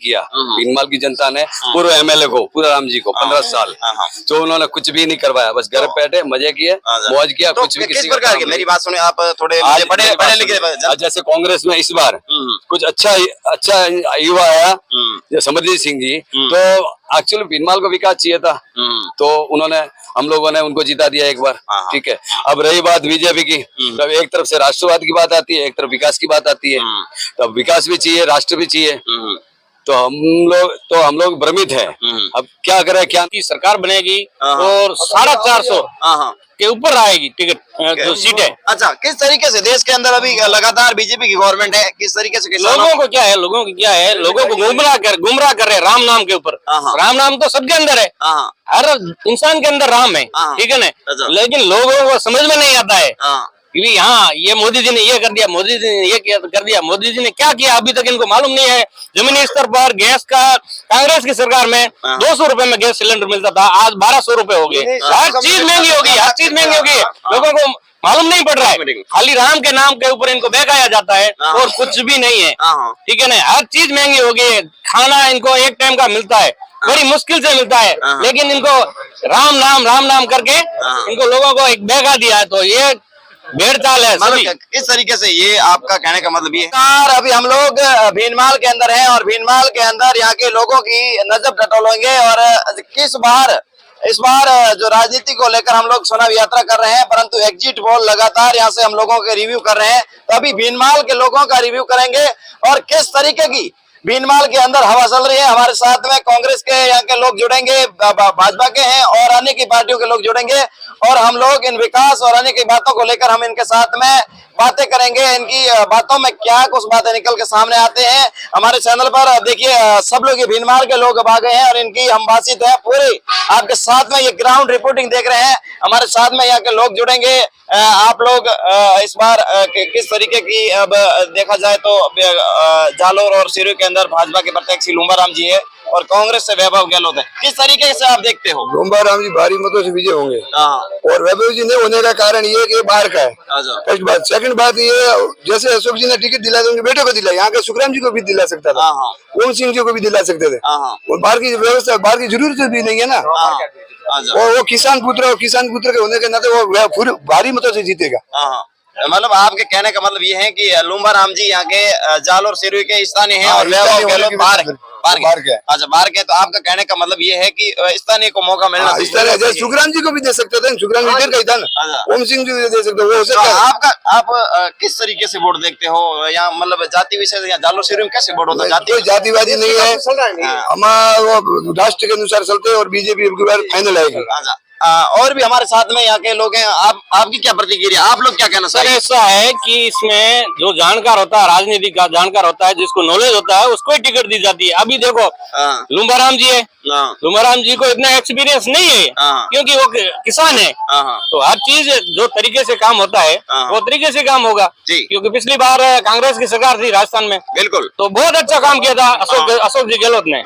किया भीनमाल की जनता ने पूर्व एमएलए को पूरा राम जी को 15 साल तो उन्होंने कुछ भी नहीं करवाया, बस घर बैठे मजे किए, मौज किया। तो कुछ भी किस किसी प्रकार के, मेरी बात सुने आप, थोड़े आज पढ़े लिखे जैसे कांग्रेस में इस बार कुछ अच्छा युवा आया जो समरजीत सिंह जी, तो एक्चुअली भीनमाल को विकास चाहिए था, तो उन्होंने हम लोगों ने उनको जिता दिया एक बार। ठीक है, अब रही बात बीजेपी की, तब एक तरफ से राष्ट्रवाद की बात आती है, एक तरफ विकास की बात आती है। तब विकास भी चाहिए, राष्ट्र भी चाहिए, तो हम लोग भ्रमित हैं। अब क्या करें, क्या की सरकार बनेगी और 450 के ऊपर आएगी टिकट जो सीट है। अच्छा, किस तरीके से देश के अंदर अभी लगातार बीजेपी की गवर्नमेंट है, किस तरीके से लोगों को क्या है, लोगों को गुमराह कर रहे राम नाम के ऊपर। राम नाम तो सबके अंदर है, हर इंसान के अंदर राम है, ठीक है ना, लेकिन लोगों को समझ में नहीं आता है कि यहाँ ये मोदी जी ने ये कर दिया, मोदी जी ने ये कर दिया, मोदी जी ने क्या किया अभी तक इनको मालूम नहीं है। जमीनी स्तर पर गैस का कांग्रेस की सरकार में 200 रुपए में गैस सिलेंडर मिलता था, आज 1200 रुपए हो गए। हर चीज महंगी होगी, हर चीज महंगी होगी, लोगों को मालूम नहीं पड़ रहा है। खाली राम के नाम के ऊपर इनको बहकाया जाता है और कुछ भी नहीं है, ठीक है ना। हर चीज महंगी होगी, खाना इनको एक टाइम का मिलता है, बड़ी मुश्किल से मिलता है, लेकिन इनको राम नाम करके इनको लोगों को एक बहका दिया है, तो ये भेड़ चाल है। मतलब किस तरीके से, ये आपका कहने का मतलब ये है। अभी हम लोग भीनमाल के अंदर हैं और भीनमाल के अंदर यहाँ के लोगों की नजर टटोलेंगे और इस बार जो राजनीति को लेकर हम लोग चुनाव यात्रा कर रहे हैं, परंतु एग्जिट पोल लगातार यहाँ से हम लोगों के रिव्यू कर रहे हैं। तो अभी भीनमाल के लोगों का रिव्यू करेंगे और किस तरीके की भीनमाल के अंदर हवा चल रही है। हमारे साथ में कांग्रेस के यहाँ के लोग जुड़ेंगे, भाजपा के हैं और अन्य की पार्टियों के लोग जुड़ेंगे और हम लोग इन विकास और अन्य की बातों को लेकर हम इनके साथ में बातें करेंगे। इनकी बातों में क्या कुछ बातें निकल के सामने आते हैं हमारे चैनल पर देखिए। सब लोग ये भीनमाल के लोग आ गए हैं और इनकी हम बातचीत है पूरी आपके साथ में, ये ग्राउंड रिपोर्टिंग देख रहे हैं। हमारे साथ में यहाँ के लोग जुड़ेंगे। आप लोग इस बार किस तरीके की, अब देखा जाए तो जालोर और सिरोही के अंदर भाजपा के प्रत्याशी लूम्बाराम जी है और कांग्रेस से वैभव गहलोत है, किस तरीके से आप देखते हो? लूम्बाराम जी भारी मतों से विजय होंगे और वैभव जी नहीं होने का कारण ये कि बाहर का है, फर्स्ट बात। सेकंड बात ये, जैसे अशोक जी ने टिकट दिलाया उनके बेटे को दिलाया, यहाँ के सुखराम जी को भी दिला सकता था, ओम सिंह जी को भी दिला सकते थे, और बाहर की व्यवस्था, बाहर की जरूरत भी नहीं है ना। और वो किसान पुत्र के होने के नाते वो भारी मतों से जीतेगा। मतलब आपके कहने का मतलब ये है कि लूम्बाराम जी यहाँ के जालोर सिरोही के स्थानीय हैं और वैभव गहलोत बाहर के। अच्छा, बाहर के, तो आपका कहने का मतलब ये है कि स्थानीय को मौका मिलना चाहिए। सुखराम जी को भी दे सकते थे, सुखराम जी इधर का ही था ना, ओम सिंह जी भी दे सकते हो सकता है। आप किस तरीके से वोट देखते हो यहाँ, मतलब जाति विषय से जालोर सिरोही में कैसे वोट होता है? कोई जातिवादी नहीं है, हमारा राष्ट्र के अनुसार चलते हैं और बीजेपी फाइनल आएगी। और भी हमारे साथ में यहाँ के लोग हैं, आपकी क्या प्रतिक्रिया, आप लोग क्या कहना सर? ऐसा है कि इसमें जो जानकार होता है, राजनीति का जानकार होता है, जिसको नॉलेज होता है, उसको ही टिकट दी जाती है। अभी देखो लूम्बाराम जी है, लूम्बाराम जी को इतना एक्सपीरियंस नहीं है क्योंकि वो किसान है, तो हर चीज जो तरीके से काम होता है वो तरीके से काम होगा। क्योंकि पिछली बार कांग्रेस की सरकार थी राजस्थान में, बिल्कुल, तो बहुत अच्छा काम किया था अशोक जी गहलोत ने,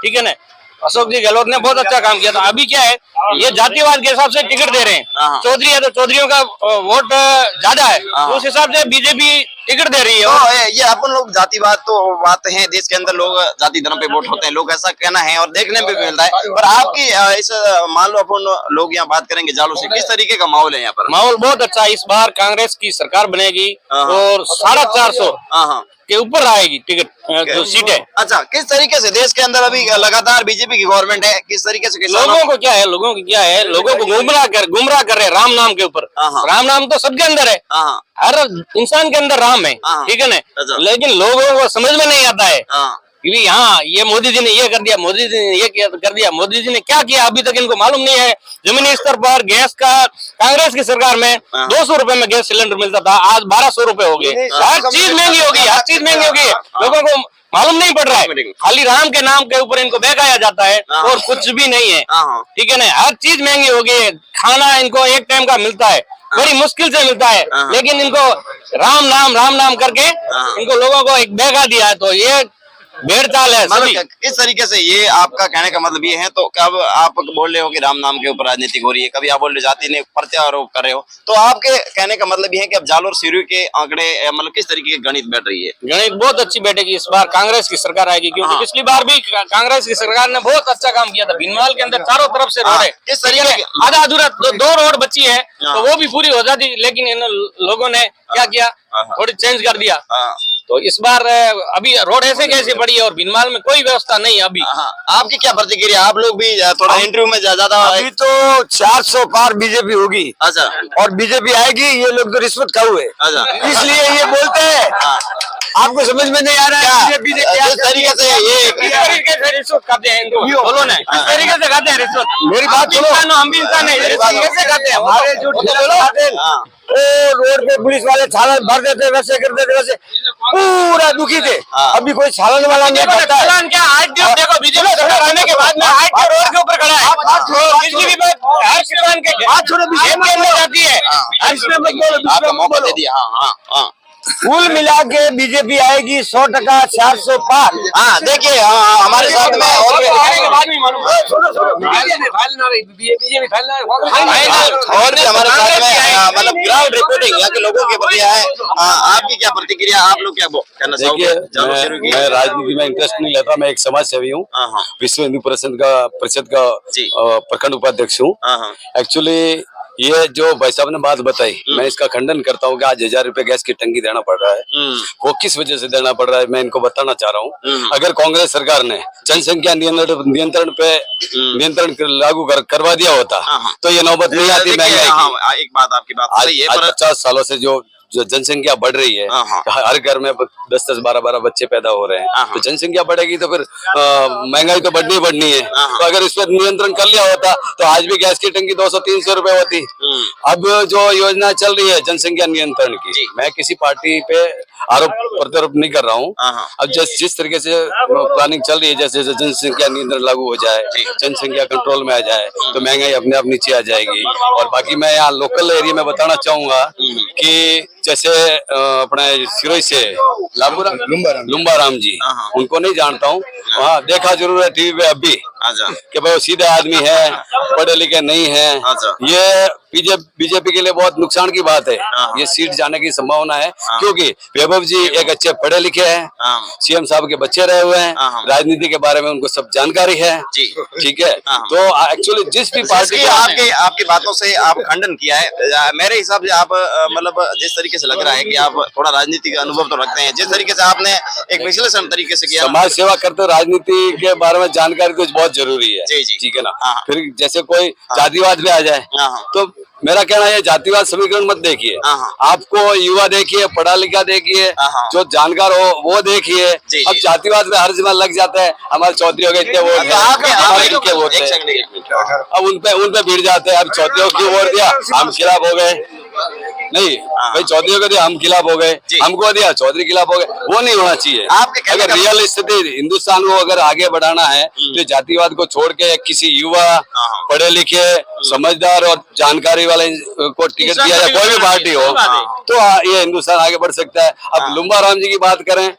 ठीक है ना। अशोक जी गहलोत ने बहुत अच्छा काम किया था। अभी क्या है, ये जातिवाद के हिसाब से टिकट दे रहे हैं, चौधरी है तो चौधरियों का वोट ज्यादा है, तो उस हिसाब से बीजेपी टिकट दे रही है। तो ये अपन लोग जातिवाद तो बात है, देश के अंदर लोग जाति धर्म पे वोट होते हैं, लोग ऐसा कहना है और देखने में भी मिलता है। पर आपकी इस मान लो अपन लोग यहाँ बात करेंगे जालोर से, किस तरीके का माहौल है यहाँ पर? माहौल बहुत अच्छा है, इस बार कांग्रेस की सरकार बनेगी और 450 के ऊपर आएगी टिकट जो सीट है। अच्छा, किस तरीके से देश के अंदर अभी लगातार बीजेपी की गवर्नमेंट है, किस तरीके से लोगों को क्या है, लोगों को गुमराह कर रहे राम नाम के ऊपर। राम नाम तो सबके अंदर है, हर इंसान के अंदर राम है, ठीक है ना, लेकिन लोगों को समझ में नहीं आता है कि यहाँ ये मोदी जी ने ये कर दिया, मोदी जी ने ये कर दिया, मोदी जी ने क्या किया अभी तक इनको मालूम नहीं है। जमीनी स्तर पर गैस का कांग्रेस की सरकार में 200 रुपए में गैस सिलेंडर मिलता था, आज 1200 रुपए हो गए। हर चीज महंगी होगी, हर चीज महंगी होगी, लोगों को मालूम नहीं पड़ रहा है। खाली राम के नाम के ऊपर इनको बहकाया जाता है और कुछ भी नहीं है, ठीक है ना। हर चीज महंगी होगी, खाना इनको एक टाइम का मिलता है, बड़ी मुश्किल से मिलता है, लेकिन इनको राम नाम करके इनको लोगों को एक बहका दिया है, तो ये भेड़ चाल है सभी। मतलब किस तरीके से, ये आपका कहने का मतलब ये है, तो कब आप बोल रहे हो कि राम नाम के ऊपर राजनीति हो रही है, कभी आप बोल रहे हो जाति ने प्रत्यारोप कर रहे हो, तो आपके कहने का मतलब ये है कि अब जालोर सिरोही के आंकड़े मतलब किस तरीके की गणित बैठ रही है? गणित बहुत अच्छी बैठेगी, इस बार कांग्रेस की सरकार आएगी, क्योंकि पिछली बार भी कांग्रेस की सरकार ने बहुत अच्छा काम किया था। भीनमाल के अंदर चारों तरफ से रोड है, किस तरीके आधा अधूरा दो रोड बची है, तो वो भी पूरी हो जाती, लेकिन इन लोगों ने क्या किया, थोड़ी चेंज कर दिया। तो इस बार अभी रोड ऐसे कैसे पड़ी है और भीनमाल में कोई व्यवस्था नहीं है अभी। आपकी क्या प्रतिक्रिया? आप लोग भी थोड़ा इंटरव्यू में ज्यादा अभी तो 400 पार बीजेपी होगी। अच्छा और बीजेपी आएगी, ये लोग तो रिश्वत खाऊ है, अच्छा इसलिए ये बोलते हैं। आपको समझ में नहीं आ रहा है बीजेपी जिस तरीके से ये किस तरीके से रिश्वत खाते हैं इनको बोलो ना, किस तरीके से खाते हैं रिश्वत? मेरी बात सुनो, हम भी इंसान है, मेरी बात सुनो। कैसे खाते हैं? हमारे जो वो रोड पे पुलिस वाले छालन भर देते, वैसे कर देते, वैसे पूरा दुखी थे। अभी कोई छालन वाला नहीं पड़ता है। चालान क्या आज देखो बीजेपी सरकार आने के बाद में आज जो रोड के ऊपर खड़ा है, बिजली की बात हर किसान के बात छोड़ो, जेब के अंदर जाती है। इसमें मत बोलो, आपका मौका दे दिया। हाँ कुल मिला के बीजेपी आएगी 100%, 400 पार। हाँ देखिए, हमारे साथ में और भी हमारे साथ में मतलब ग्राउंड रिपोर्टिंग यहाँ के लोगों के प्रति है। आपकी क्या प्रतिक्रिया, आप लोग क्या कहना चाहोगे? देखिए, मैं राजनीति में इंटरेस्ट नहीं लेता, मैं एक समाज सेवी हूँ, विश्व हिंदू परिषद का प्रखंड उपाध्यक्ष हूँ। एक्चुअली ये जो भाई साहब ने बात बताई, मैं इसका खंडन करता हूँ कि आज 1000 रुपए गैस की टंकी देना पड़ रहा है। वो किस वजह से देना पड़ रहा है, मैं इनको बताना चाह रहा हूँ। अगर कांग्रेस सरकार ने जनसंख्या नियंत्रण लागू करवा दिया होता तो ये नौबत नहीं आती महंगाई की। एक बात आपकी बात सही है, पर 50 सालों से जो जनसंख्या बढ़ रही है, हर घर में 10-10, 12-12 बच्चे पैदा हो रहे हैं, तो जनसंख्या बढ़ेगी तो फिर महंगाई तो बढ़नी है। तो अगर इस पर नियंत्रण कर लिया होता तो आज भी गैस की टंकी 200-300 रुपए होती। अब जो योजना चल रही है जनसंख्या नियंत्रण की, मैं किसी पार्टी पे आरोप प्रत्यारोप नहीं कर रहा हूँ। अब जिस तरीके से प्लानिंग चल रही है, जैसे जनसंख्या नियंत्रण लागू हो जाए, जनसंख्या कंट्रोल में आ जाए, तो महंगाई अपने आप नीचे आ जाएगी। और बाकी मैं यहाँ लोकल एरिया में बताना चाहूंगा कि जैसे अपने सिरोही से लुम्बाराम जी, उनको नहीं जानता हूँ, वहाँ देखा जरूर है टीवी पे अभी कि भाई वो सीधे आदमी है, पढ़े लिखे नहीं है। ये बीजेपी के लिए बहुत नुकसान की बात है। ये सीट जाने की संभावना है, क्योंकि वैभव जी एक अच्छे पढ़े लिखे हैं, सीएम साहब के बच्चे रहे हुए हैं, राजनीति के बारे में उनको सब जानकारी है। ठीक है, तो एक्चुअली जिस भी पार्टी आपकी बातों से आप खंडन किया है, मेरे हिसाब से आप मतलब जिस तरीके से लग रहा है कि आप थोड़ा राजनीति का अनुभव तो रखते हैं, जिस तरीके से आपने एक विश्लेषण तरीके से किया, समाज सेवा करते राजनीति के बारे में जानकारी कुछ बहुत जरूरी है। ठीक है ना। फिर जैसे कोई जातिवाद में आ जाए, तो मेरा कहना है जातिवाद समीकरण मत देखिए, आपको युवा देखिए, पढ़ा लिखा देखिए, जो जानकार हो वो देखिए। अब जातिवाद में हर जगह लग जाता है, हमारे चौधरी हो गए इतने वोट है, अब उनपे भिड़ जाते हैं। अब चौधरी क्यों वोट दिया, हम खिलाफ हो गए, नहीं भाई चौधरी को दिया हम खिलाफ हो गए, हमको दिया चौधरी खिलाफ हो गए, वो नहीं होना चाहिए। अगर रियल स्थिति हिंदुस्तान को अगर आगे बढ़ाना है तो जातिवाद को छोड़ के किसी युवा, पढ़े लिखे, समझदार और जानकारी वाले को टिकट दिया जाए, कोई भी पार्टी हो, तो ये हिंदुस्तान आगे बढ़ सकता है। अब लुम्बाराम जी की बात करें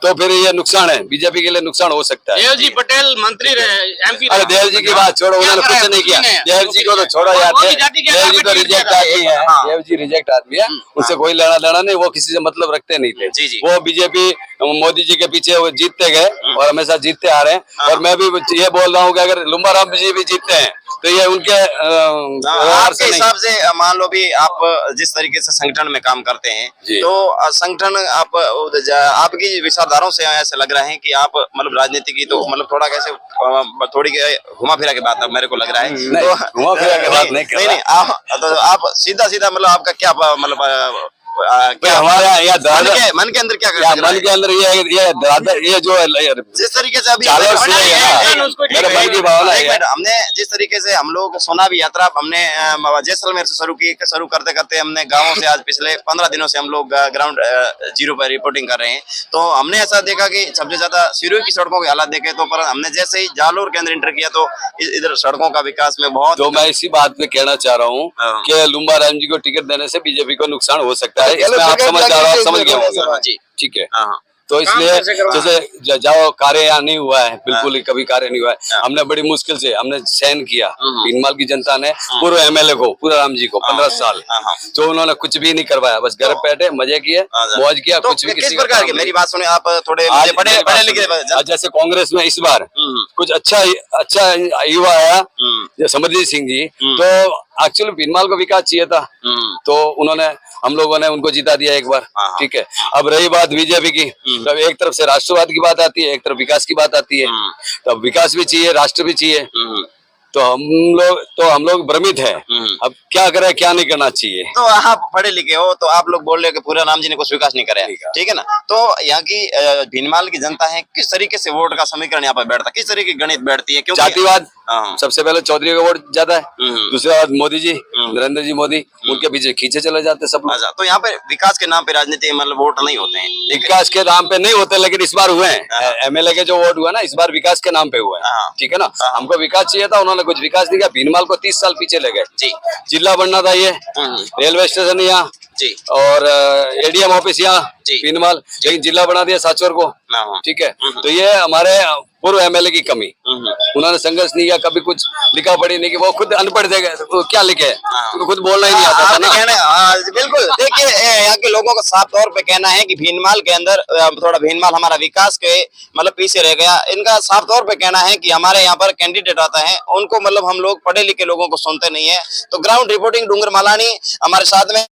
तो फिर ये नुकसान है, बीजेपी के लिए नुकसान हो सकता है। देव जी पटेल मंत्री रहे, एमपी। अरे देव जी की बात छोड़ो, उन्होंने कुछ नहीं किया, देव जी को तो छोड़ा जाता है, देव जी तो रिजेक्ट आदमी है, देव जी रिजेक्ट आदमी है, उनसे कोई लेना देना नहीं, वो किसी से मतलब रखते नहीं थे। वो बीजेपी मोदी जी के पीछे वो जीतते गए और हमेशा जीतते आ रहे हैं। और मैं भी ये बोल रहा हूँ कि अगर लुम्बाराम जी भी जीतते हैं तो ये उनके आपके हिसाब से मान लो भी आप जिस तरीके से संगठन में काम करते हैं, तो संगठन आपकी विचारधाराओं से ऐसे लग रहा है कि आप मतलब राजनीति की तो मतलब थोड़ा कैसे थोड़ी घुमा फिरा के बात मेरे को लग रहा है। घुमा फिरा के बात नहीं, आप सीधा मतलब आपका क्या मतलब क्या हमारा मन के अंदर क्या मन के अंदर ये जो जिस तरीके से अभी मन की भावना है, हमने जिस तरीके से हम लोग सोनावी यात्रा हमने जैसलमेर से शुरू करते करते हमने गांवों से आज पिछले 15 दिनों से हम लोग ग्राउंड जीरो पर रिपोर्टिंग कर रहे हैं, तो हमने ऐसा देखा कि सबसे ज्यादा सिरोही की सड़कों के हालात देखे, तो पर हमने जैसे ही जालोर के अंदर एंटर किया तो इधर सड़कों का विकास में बहुत, तो मैं इसी बात पे कहना चाह रहा हूँ कि लुम्बाराम जी को टिकट देने से बीजेपी को नुकसान हो सकता है, इसमें आप समझ गए होंगे। ठीक है, तो इसलिए जैसे जाओ कार्य यहाँ नहीं हुआ है, बिल्कुल ही कभी कार्य नहीं हुआ है। हमने बड़ी मुश्किल से हमने सहन किया। भीनमाल की जनता ने पूर्व एमएलए को, पूरा राम जी को 15 साल जो उन्होंने कुछ भी नहीं करवाया, बस घर बैठे मजे किए, मौज किया, तो कुछ भी किस किसी प्रकार की, मेरी बात सुने आप, थोड़े आज पढ़े लिखे आज जैसे कांग्रेस में इस बार कुछ अच्छा युवा आया, जो समरजीत सिंह जी, तो एक्चुअली भीनमाल को विकास चाहिए था, तो उन्होंने हम लोगों ने उनको जिता दिया एक बार, ठीक है। अब रही बात बीजेपी की, तब एक तरफ से राष्ट्रवाद की बात आती है, एक तरफ विकास की बात आती है। तब विकास भी चाहिए, राष्ट्र भी चाहिए, तो हम लोग भ्रमित है, अब क्या करें, क्या नहीं करना चाहिए। तो आप पढ़े लिखे हो, तो आप लोग बोल रहे हो कि पूरा राम जी ने कुछ विकास नहीं कराया, ठीक है ना। तो यहाँ की भीनमाल की जनता है, किस तरीके से वोट का समीकरण यहाँ पर बैठता है, किस तरीके की गणित बैठती है? क्योंकि जातिवाद सबसे पहले चौधरी का वोट ज्यादा है, दूसरे बाद मोदी जी, नरेंद्र जी मोदी, उनके पीछे खींचे चले जाते सब लोग। अच्छा, तो यहाँ पे विकास के नाम पे राजनीति मतलब वोट नहीं होते हैं? विकास के नाम पे नहीं होते, लेकिन इस बार हुए हैं। एमएलए के जो वोट हुआ ना, इस बार विकास के नाम पे हुआ है, ठीक है ना। हमको विकास चाहिए था, उन्होंने कुछ विकास नहीं किया। भीनमाल को 30 साल पीछे ले गए जी। जिला बनना था ये, रेलवे स्टेशन यहाँ जी, और एडीएम ऑफिस यहाँ भीनमाल, लेकिन जिला बना दिया साचौर को, ठीक है। तो ये हमारे पूर्व एमएलए की कमी, उन्होंने संघर्ष नहीं किया, कभी कुछ लिखा पढ़ी नहीं की, वो खुद अनपढ़ थे, तो क्या लिखे, उनको खुद बोलना ही नहीं आता था ना। बिल्कुल। देखिए, यहाँ के लोगों का साफ तौर पे कहना है कि भीनमाल के अंदर थोड़ा भीनमाल हमारा विकास के मतलब पीछे रह गया। इनका साफ तौर पे कहना है कि हमारे यहाँ पर कैंडिडेट आता है, उनको मतलब हम लोग पढ़े लिखे लोगों को सुनते नहीं है। तो ग्राउंड रिपोर्टिंग डूंगर मालानी हमारे साथ में।